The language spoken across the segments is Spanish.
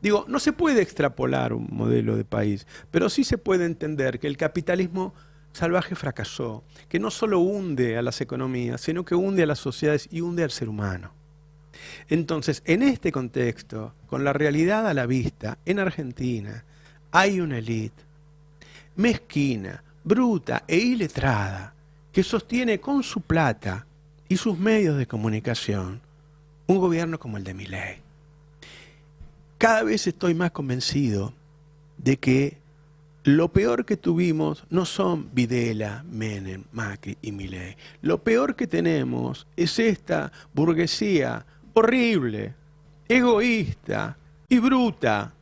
Digo, no se puede extrapolar un modelo de país, pero sí se puede entender que el capitalismo salvaje fracasó, que no solo hunde a las economías, sino que hunde a las sociedades y hunde al ser humano. Entonces, en este contexto, con la realidad a la vista, en Argentina hay una élite mezquina, bruta e iletrada que sostiene con su plata y sus medios de comunicación un gobierno como el de Milei. Cada vez estoy más convencido de que lo peor que tuvimos no son Videla, Menem, Macri y Milei. Lo peor que tenemos es esta burguesía horrible, egoísta y bruta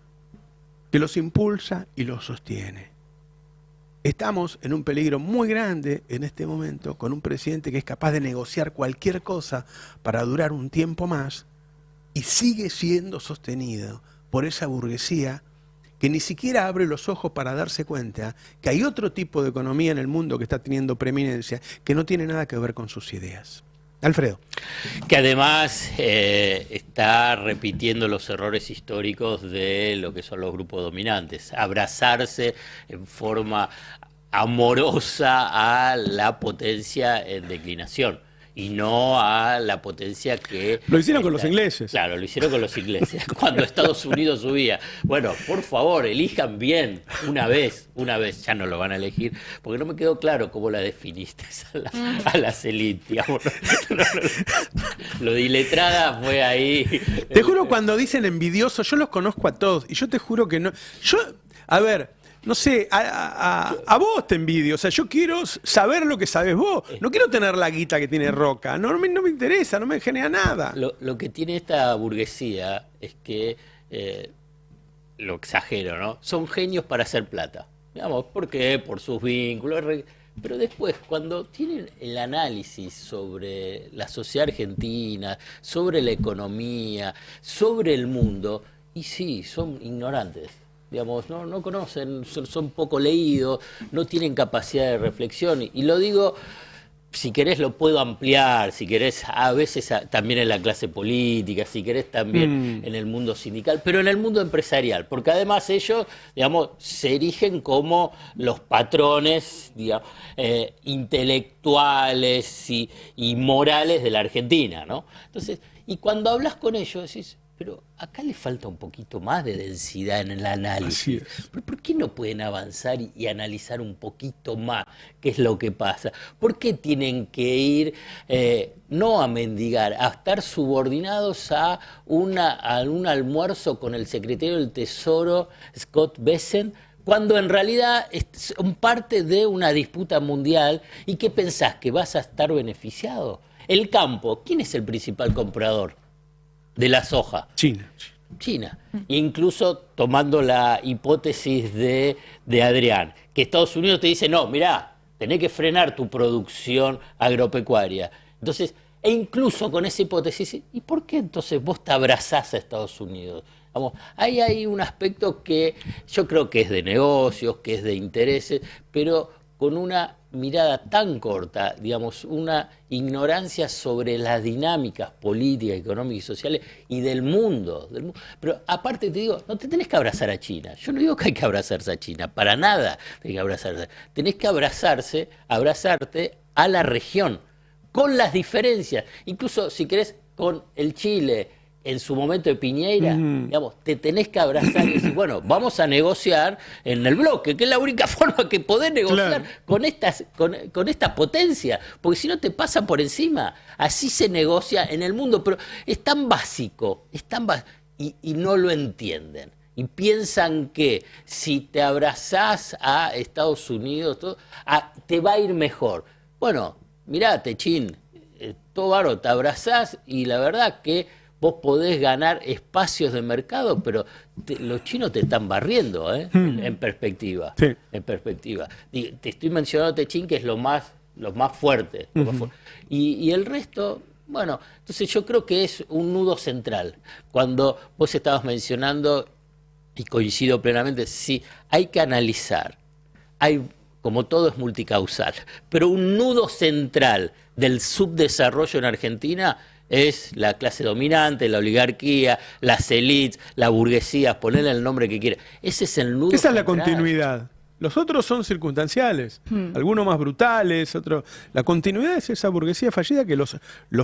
que los impulsa y los sostiene. Estamos en un peligro muy grande en este momento con un presidente que es capaz de negociar cualquier cosa para durar un tiempo más y sigue siendo sostenido por esa burguesía que ni siquiera abre los ojos para darse cuenta que hay otro tipo de economía en el mundo que está teniendo preeminencia, que no tiene nada que ver con sus ideas. Alfredo. Que además está repitiendo los errores históricos de lo que son los grupos dominantes. Abrazarse en forma amorosa a la potencia en declinación y no a la potencia que... Lo hicieron con los ingleses. Claro, lo hicieron con los ingleses, cuando Estados Unidos subía. Bueno, por favor, elijan bien, una vez, ya no lo van a elegir, porque no me quedó claro cómo la definiste a las élites, digamos. Lo de iletrada fue ahí. Te juro, cuando dicen envidioso, yo los conozco a todos, y yo te juro que no... A ver... No sé, a vos te envidio, o sea, yo quiero saber lo que sabes vos, no quiero tener la guita que tiene Roca, no me interesa, no me genera nada. Lo que tiene esta burguesía es que, lo exagero, ¿no? Son genios para hacer plata, digamos, ¿por qué? Por sus vínculos, pero después, cuando tienen el análisis sobre la sociedad argentina, sobre la economía, sobre el mundo, y sí, son ignorantes. Digamos, no conocen, son poco leídos, no tienen capacidad de reflexión. Y lo digo, si querés lo puedo ampliar, si querés a veces también en la clase política, si querés también en el mundo sindical, pero en el mundo empresarial, porque además ellos, digamos, se erigen como los patrones, digamos, intelectuales y morales de la Argentina, ¿no? Entonces, y cuando hablas con ellos decís, pero acá le falta un poquito más de densidad en el análisis. ¿Por qué no pueden avanzar y analizar un poquito más qué es lo que pasa? ¿Por qué tienen que ir, no a mendigar, a estar subordinados a un almuerzo con el secretario del Tesoro, Scott Bessent, cuando en realidad son parte de una disputa mundial? ¿Y qué pensás? ¿Que vas a estar beneficiado? El campo, ¿quién es el principal comprador de la soja? China. Incluso tomando la hipótesis de Adrián, que Estados Unidos te dice, no, mirá, tenés que frenar tu producción agropecuaria. Entonces, e incluso con esa hipótesis, ¿y por qué entonces vos te abrazás a Estados Unidos? Vamos, ahí hay un aspecto que yo creo que es de negocios, que es de intereses, pero con una mirada tan corta, digamos, una ignorancia sobre las dinámicas políticas, económicas y sociales y del mundo. Pero aparte te digo, no te tenés que abrazar a China. Yo no digo que hay que abrazarse a China, para nada tenés que abrazarse. Tenés que abrazarte a la región, con las diferencias. Incluso, si querés, con el Chile, en su momento de Piñera, digamos, te tenés que abrazar y decir, bueno, vamos a negociar en el bloque, que es la única forma que podés negociar con esta potencia, porque si no te pasa por encima. Así se negocia en el mundo, pero es tan básico, y no lo entienden. Y piensan que si te abrazás a Estados Unidos, te va a ir mejor. Bueno, mirá, Techín, todo bárbaro, te abrazás y la verdad que vos podés ganar espacios de mercado, pero los chinos te están barriendo, en perspectiva. Sí. En perspectiva. Te estoy mencionando Techín, que es lo más fuerte. Y el resto, bueno, entonces yo creo que es un nudo central. Cuando vos estabas mencionando, y coincido plenamente, sí, hay que analizar. Como todo es multicausal, pero un nudo central del subdesarrollo en Argentina es la clase dominante, la oligarquía, las élites, la burguesía, ponerle el nombre que quiera. Ese es el nudo. Esa es la continuidad. Los otros son circunstanciales, algunos más brutales, otros. La continuidad es esa burguesía fallida que los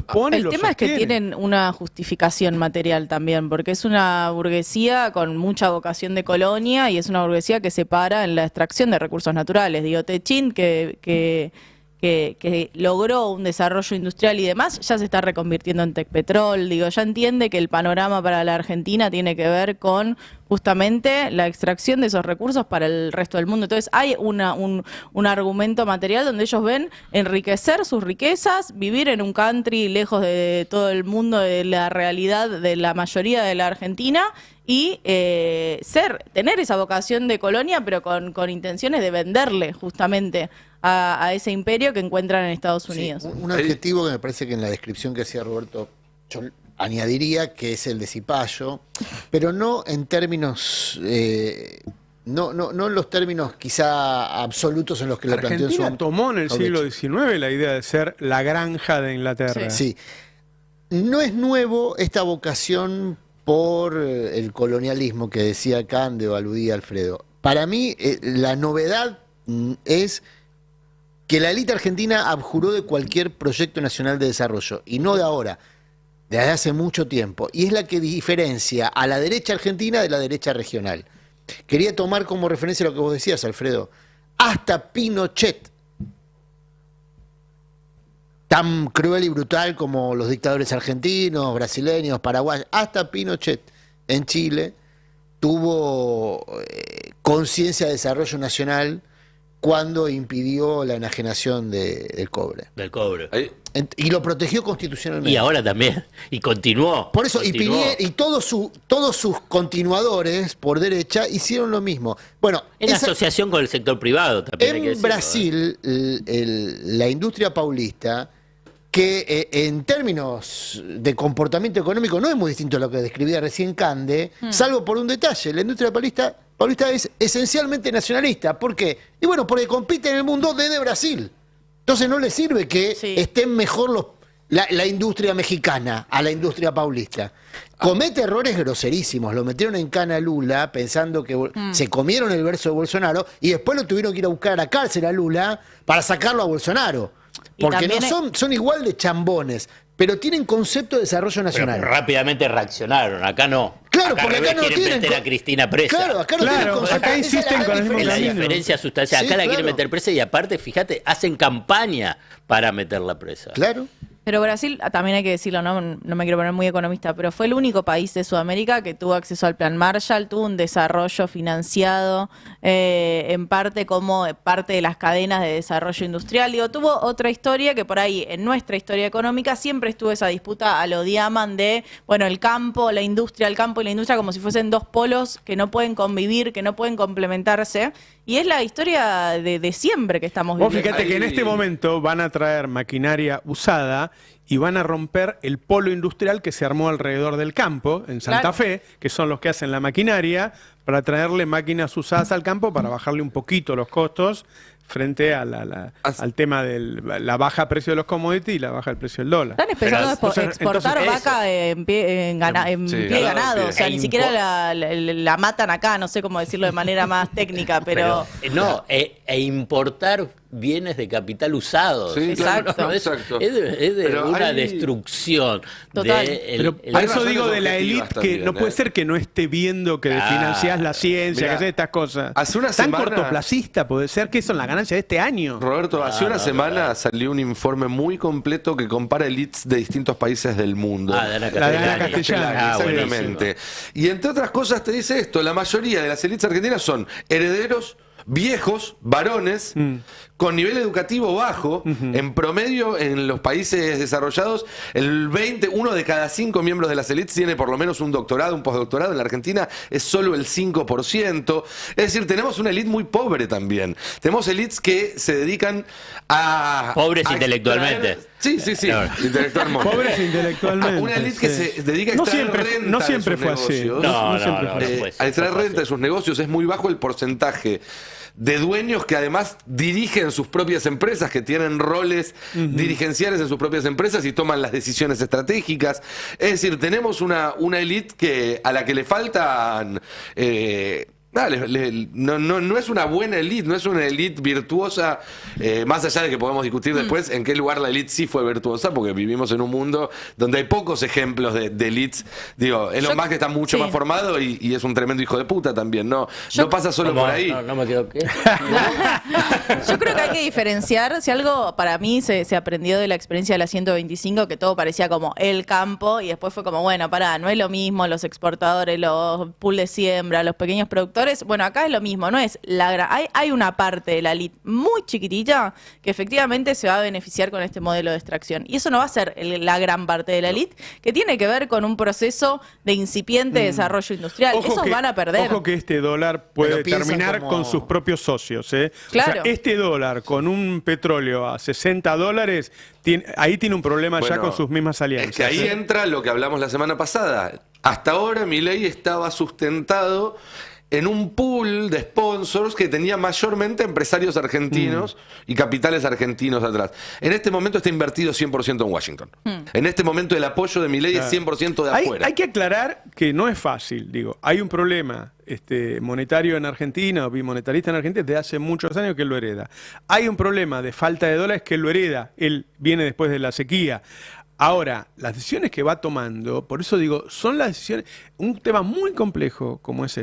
pone. El tema es que tienen una justificación material también, porque es una burguesía con mucha vocación de colonia y es una burguesía que se para en la extracción de recursos naturales. Digo, Techín, que logró un desarrollo industrial y demás, ya se está reconvirtiendo en Tecpetrol. Digo, ya entiende que el panorama para la Argentina tiene que ver con justamente la extracción de esos recursos para el resto del mundo. Entonces hay un argumento material donde ellos ven enriquecer sus riquezas, vivir en un country lejos de todo el mundo, de la realidad de la mayoría de la Argentina, y tener esa vocación de colonia, pero con intenciones de venderle justamente a ese imperio que encuentran en Estados Unidos. Sí, un adjetivo que me parece que en la descripción que hacía Roberto yo añadiría, que es el de cipayo, pero no en términos, no en los términos quizá absolutos en los que lo planteó en Argentina tomó en el siglo XIX la idea de ser la granja de Inglaterra. Sí. No es nuevo esta vocación por el colonialismo que decía Cande o aludía Alfredo. Para mí, la novedad es que la élite argentina abjuró de cualquier proyecto nacional de desarrollo, y no de ahora, desde hace mucho tiempo, y es la que diferencia a la derecha argentina de la derecha regional. Quería tomar como referencia lo que vos decías, Alfredo. Hasta Pinochet, tan cruel y brutal como los dictadores argentinos, brasileños, paraguayos, hasta Pinochet en Chile tuvo conciencia de desarrollo nacional cuando impidió la enajenación del cobre. Del cobre. Y lo protegió constitucionalmente. Y ahora también. Y continuó. Por eso, continuó. y todos sus continuadores por derecha hicieron lo mismo. Bueno, en asociación con el sector privado también. En Brasil, la industria paulista, que en términos de comportamiento económico no es muy distinto a lo que describía recién Cande, salvo por un detalle. La industria paulista es esencialmente nacionalista. ¿Por qué? Y bueno, porque compite en el mundo desde Brasil. Entonces no le sirve que estén mejor la industria mexicana a la industria paulista. Comete errores groserísimos. Lo metieron en cana a Lula pensando que se comieron el verso de Bolsonaro y después lo tuvieron que ir a buscar a la cárcel a Lula para sacarlo a Bolsonaro. Porque no son igual de chambones, pero tienen concepto de desarrollo nacional. Pero rápidamente reaccionaron, acá no. Claro, acá porque acá no quieren tienen meter a Cristina presa. Claro, acá no tienen concepto. Acá insisten con el mismo Es la camino. diferencia sustancial. Sí, Acá la claro. quieren meter presa y aparte, fíjate, hacen campaña para meterla presa. Claro. Pero Brasil, también hay que decirlo, no me quiero poner muy economista, pero fue el único país de Sudamérica que tuvo acceso al Plan Marshall, tuvo un desarrollo financiado en parte como parte de las cadenas de desarrollo industrial. Digo, tuvo otra historia que por ahí en nuestra historia económica siempre estuvo esa disputa a lo Diaman de, bueno, el campo, la industria, el campo y la industria como si fuesen dos polos que no pueden convivir, que no pueden complementarse. Y es la historia de siempre que estamos Vos viviendo. fíjate que en este momento van a traer maquinaria usada y van a romper el polo industrial que se armó alrededor del campo, en Santa Fe, que son los que hacen la maquinaria, para traerle máquinas usadas al campo para bajarle un poquito los costos frente a al tema de la baja precio de los commodities y la baja del precio del dólar. Están empezando a exportar entonces, vaca en pie de ganado, o sea, ni siquiera la matan acá, no sé cómo decirlo de manera más técnica, pero... E importar bienes de capital usados. Sí, exacto. Es de una destrucción. Total. Pero por eso digo de la élite que también, no puede ser que no esté viendo que financiás la ciencia, que haces estas cosas. Hace una Tan semana- cortoplacista puede ser que son las ganancias de este año. Roberto, hace una semana salió un informe muy completo que compara elites de distintos países del mundo. Ah, de Ana La de Ana Castellani. Castellani. Exactamente. Y entre otras cosas te dice esto, la mayoría de las elites argentinas son herederos, viejos, varones, con nivel educativo bajo. En promedio, en los países desarrollados, uno de cada 5 miembros de las élites tiene por lo menos un doctorado, un postdoctorado. En la Argentina es solo el 5%. Es decir, tenemos una élite muy pobre también. Tenemos élites que se dedican a... Pobres a intelectualmente. extraer Sí, intelectualmente. Pobres intelectualmente. Una élite que se dedica a extraer renta no siempre de sus fue así. negocios. No, siempre fue así. pues, Al extraer eso fue renta de así. sus negocios es muy bajo el porcentaje de dueños que además dirigen sus propias empresas, que tienen roles dirigenciales en sus propias empresas y toman las decisiones estratégicas. Es decir, tenemos una élite a la que le faltan... no es una buena élite, no es una élite virtuosa, más allá de que podemos discutir después en qué lugar la élite sí fue virtuosa, porque vivimos en un mundo donde hay pocos ejemplos de élites. Digo, Elon Musk está mucho más formado y es un tremendo hijo de puta también, no pasa solo por ahí. No me quedo qué. Yo creo que hay que diferenciar, si algo para mí se aprendió de la experiencia de la 125, que todo parecía como el campo, y después fue como, bueno, pará, no es lo mismo los exportadores, los pool de siembra, los pequeños productores. Bueno, acá es lo mismo, no es hay una parte de la elite muy chiquitita que efectivamente se va a beneficiar con este modelo de extracción. Y eso no va a ser la gran parte de la elite, que tiene que ver con un proceso de incipiente desarrollo industrial. Esos van a perder. Ojo que este dólar puede Pero piensan terminar como- con sus propios socios. Claro. O sea, este dólar con un petróleo a $60, ahí tiene un problema ya Bueno, con sus mismas alianzas. Es que ahí entra lo que hablamos la semana pasada. Hasta ahora Milei estaba sustentado en un pool de sponsors que tenía mayormente empresarios argentinos y capitales argentinos atrás. En este momento está invertido 100% en Washington. En este momento el apoyo de Milei es 100% de afuera. Hay que aclarar que no es fácil, digo, hay un problema monetario en Argentina, o bimonetarista en Argentina, desde hace muchos años que él lo hereda. Hay un problema de falta de dólares que él lo hereda, él viene después de la sequía. Ahora, las decisiones que va tomando, por eso digo, son las decisiones, un tema muy complejo como es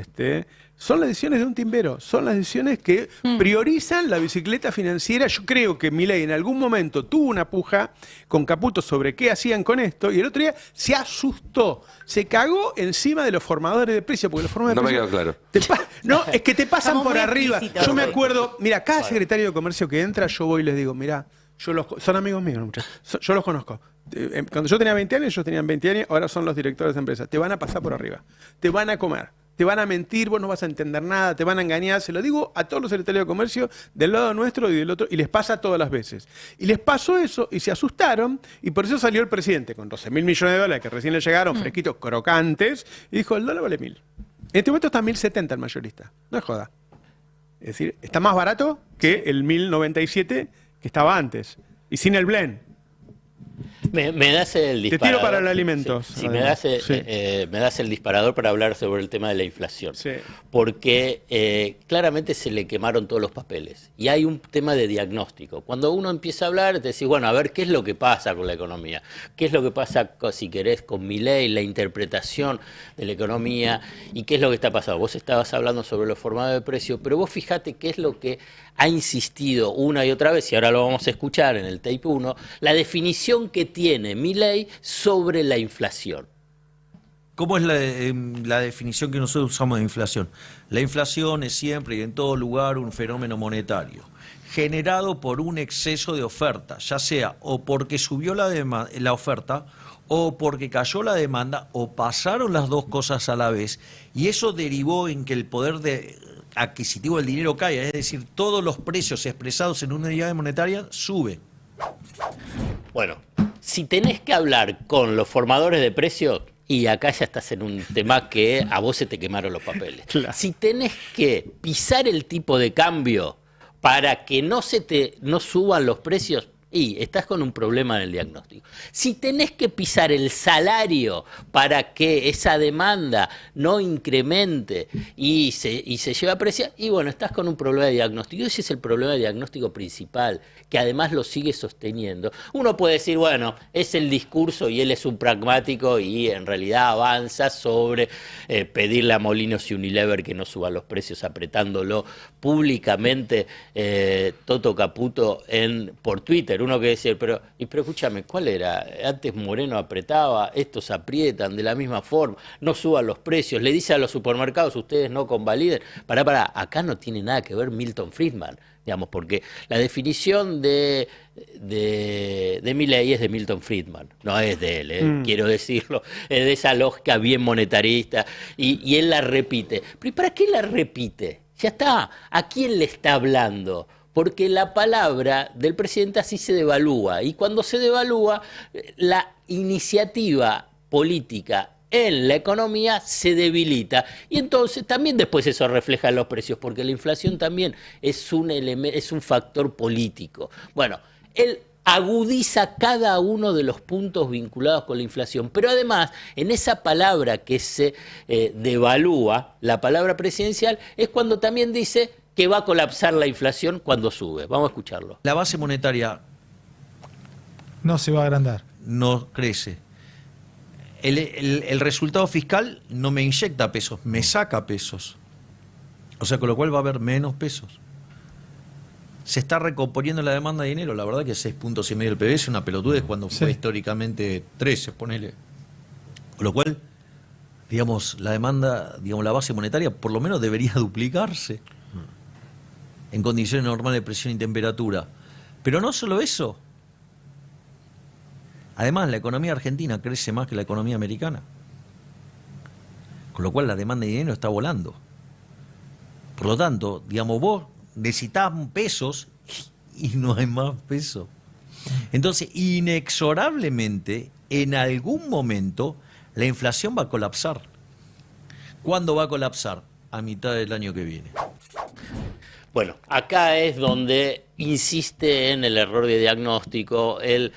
son las decisiones de un timbero, son las decisiones que priorizan la bicicleta financiera. Yo creo que Milei en algún momento tuvo una puja con Caputo sobre qué hacían con esto, y el otro día se asustó, se cagó encima de los formadores de precios, porque los formadores No de me precios... quedó claro. No, es que te pasan Estamos por muy arriba. explícitos. Yo me acuerdo, mira, cada secretario de comercio que entra, yo voy y les digo, mira, son amigos míos, muchachos. Yo los conozco. Cuando yo tenía 20 años, ellos tenían 20 años, ahora son los directores de empresas. Te van a pasar por arriba. Te van a comer. Te van a mentir, vos no vas a entender nada, te van a engañar. Se lo digo a todos los secretarios de comercio del lado nuestro y del otro, y les pasa todas las veces. Y les pasó eso y se asustaron, y por eso salió el presidente con 12.000 millones de dólares que recién le llegaron, fresquitos, crocantes, y dijo, el dólar vale 1.000. En este momento está 1.070 el mayorista. No es joda. Es decir, está más barato que el 1.097 que estaba antes. Y sin el blend. Me das el disparador. Te tiro para el alimentos. Sí, me das el disparador para hablar sobre el tema de la inflación. Sí. Porque claramente se le quemaron todos los papeles. Y hay un tema de diagnóstico. Cuando uno empieza a hablar, te decís, bueno, a ver qué es lo que pasa con la economía. ¿Qué es lo que pasa, si querés, con Milei, la interpretación de la economía? ¿Y qué es lo que está pasando? Vos estabas hablando sobre los formados de precios, pero vos fijate qué es lo que ha insistido una y otra vez, y ahora lo vamos a escuchar en el tape 1, la definición que tiene Milei sobre la inflación. ¿Cómo es la definición que nosotros usamos de inflación? La inflación es siempre y en todo lugar un fenómeno monetario, generado por un exceso de oferta, ya sea o porque subió la oferta, o porque cayó la demanda, o pasaron las dos cosas a la vez, y eso derivó en que el poder adquisitivo del dinero caiga, es decir, todos los precios expresados en una unidad monetaria suben. Bueno, si tenés que hablar con los formadores de precios, y acá ya estás en un tema que a vos se te quemaron los papeles. Claro. Si tenés que pisar el tipo de cambio para que no suban los precios, y estás con un problema en el diagnóstico. Si tenés que pisar el salario para que esa demanda no incremente y se lleve a precio, y bueno, estás con un problema de diagnóstico. Ese es el problema de diagnóstico principal, que además lo sigue sosteniendo. Uno puede decir, bueno, es el discurso y él es un pragmático y en realidad avanza sobre pedirle a Molinos y Unilever que no suban los precios, apretándolo públicamente Toto Caputo por Twitter. Uno que decir, pero escúchame, ¿cuál era? Antes Moreno apretaba, estos aprietan de la misma forma, no suban los precios, le dice a los supermercados, ustedes no convaliden. Pará, acá no tiene nada que ver Milton Friedman, digamos, porque la definición de Milei es de Milton Friedman, no es de él, quiero decirlo, es de esa lógica bien monetarista, y él la repite. ¿Pero para qué la repite? Ya está, ¿a quién le está hablando? porque la palabra del presidente así se devalúa. Y cuando se devalúa, la iniciativa política en la economía se debilita. Y entonces también después eso refleja en los precios, porque la inflación también es un factor político. Bueno, él agudiza cada uno de los puntos vinculados con la inflación, pero además en esa palabra que se devalúa, la palabra presidencial, es cuando también dice que va a colapsar la inflación cuando sube. Vamos a escucharlo. La base monetaria no se va a agrandar. no crece. El resultado fiscal no me inyecta pesos, me saca pesos. O sea, con lo cual va a haber menos pesos. Se está recomponiendo la demanda de dinero. La verdad que 6,5 puntos del PBI es una pelotudez cuando fue históricamente 13, ponele. Con lo cual, digamos, la demanda, digamos, la base monetaria por lo menos debería duplicarse en condiciones normales de presión y temperatura. Pero no solo eso. Además, la economía argentina crece más que la economía americana. Con lo cual la demanda de dinero está volando. Por lo tanto, digamos, vos necesitás pesos y no hay más pesos. Entonces, inexorablemente, en algún momento, la inflación va a colapsar. ¿Cuándo va a colapsar? A mitad del año que viene. Bueno, acá es donde insiste en el error de diagnóstico. Él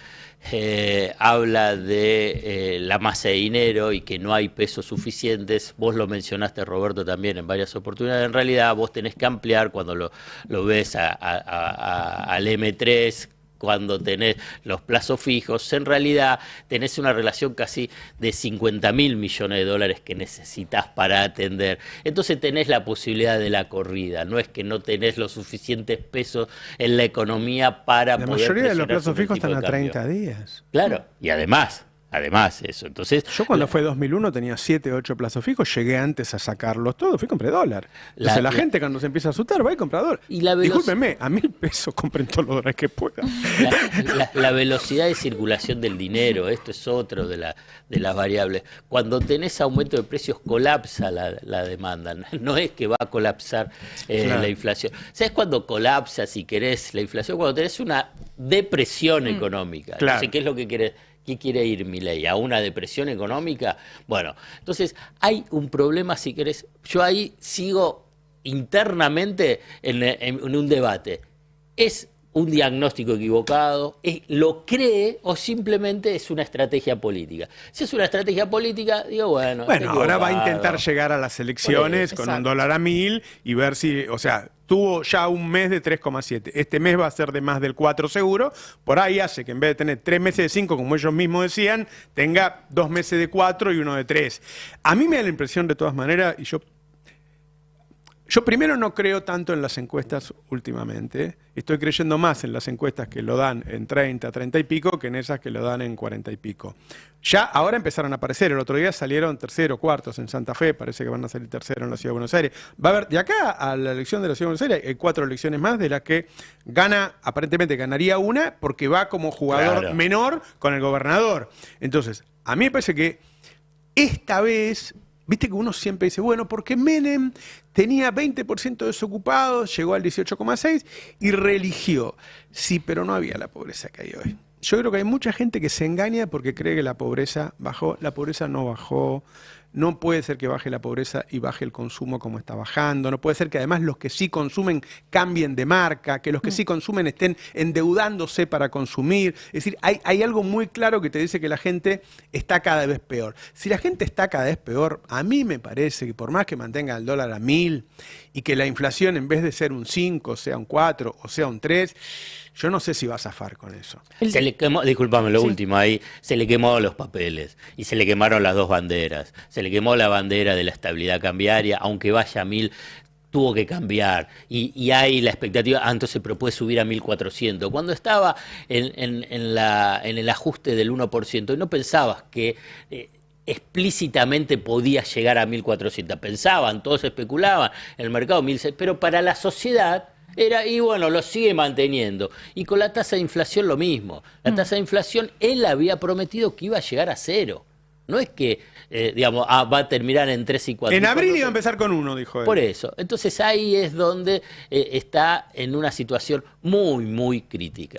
habla de la masa de dinero y que no hay pesos suficientes. Vos lo mencionaste, Roberto, también en varias oportunidades. En realidad vos tenés que ampliar cuando lo ves al M3, cuando tenés los plazos fijos. En realidad tenés una relación casi de 50.000 millones de dólares que necesitas para atender. Entonces tenés la posibilidad de la corrida. No es que no tenés los suficientes pesos en la economía para poder... La mayoría de los plazos fijos están a cambio. 30 días. Claro, y además eso. Entonces, yo cuando fue 2001 tenía 7, 8 plazos fijos, llegué antes a sacarlos todos, fui y compré dólar. Entonces la gente cuando se empieza a asustar va y compra dólar. Discúlpenme, a 1.000 pesos compren todos los dólares que puedan. La velocidad de circulación del dinero, esto es otro de las variables. Cuando tenés aumento de precios colapsa la demanda, no es que va a colapsar la inflación. ¿Sabes cuándo colapsa, si querés, la inflación? Cuando tenés una depresión económica. Claro. Entonces, ¿qué es lo que querés? ¿Qué quiere ir Milei? ¿A una depresión económica? Bueno, entonces hay un problema, si querés. Yo ahí sigo internamente en un debate. ¿Es un diagnóstico equivocado? ¿Lo cree o simplemente es una estrategia política? Si es una estrategia política, digo, bueno. Bueno, ahora va a intentar llegar a las elecciones con un dólar a 1.000 y ver si, o sea, tuvo ya un mes de 3,7. Este mes va a ser de más del 4 seguro. Por ahí hace que en vez de tener 3 meses de 5, como ellos mismos decían, tenga 2 meses de 4 y 1 de 3. A mí me da la impresión, de todas maneras, y yo primero no creo tanto en las encuestas últimamente. Estoy creyendo más en las encuestas que lo dan en 30, 30 y pico que en esas que lo dan en 40 y pico. Ya ahora empezaron a aparecer. El otro día salieron terceros, cuartos en Santa Fe. Parece que van a salir terceros en la Ciudad de Buenos Aires. Va a haber, de acá a la elección de la Ciudad de Buenos Aires, hay 4 elecciones más de las que aparentemente ganaría una porque va como jugador menor con el gobernador. Entonces, a mí me parece que esta vez... Viste que uno siempre dice, bueno, porque Menem tenía 20% desocupados, llegó al 18,6 y reeligió. Sí, pero no había la pobreza que hay hoy. Yo creo que hay mucha gente que se engaña porque cree que la pobreza bajó. La pobreza no bajó. No puede ser que baje la pobreza y baje el consumo como está bajando. No puede ser que además los que sí consumen cambien de marca, que los que sí consumen estén endeudándose para consumir. Es decir, hay algo muy claro que te dice que la gente está cada vez peor. Si la gente está cada vez peor, a mí me parece que por más que mantenga el dólar a 1.000 y que la inflación en vez de ser un 5 sea un 4 o sea un 3, yo no sé si va a zafar con eso. Se le quemó, discúlpame, lo último ahí, se le quemó los papeles y se le quemaron las 2 banderas. Se le quemó la bandera de la estabilidad cambiaria, aunque vaya a 1.000, tuvo que cambiar. Y hay la expectativa, entonces pero puede subir a 1.400. Cuando estaba en el ajuste del 1%, y no pensabas que... explícitamente podía llegar a 1.400. Pensaban, todos especulaban en el mercado 1.600, pero para la sociedad era, y bueno, lo sigue manteniendo. Y con la tasa de inflación lo mismo. La tasa de inflación, él había prometido que iba a llegar a 0. No es que, digamos, va a terminar en 3 y 4. En abril iba a empezar con 1, dijo él. Por eso. Entonces ahí es donde está en una situación muy, muy crítica.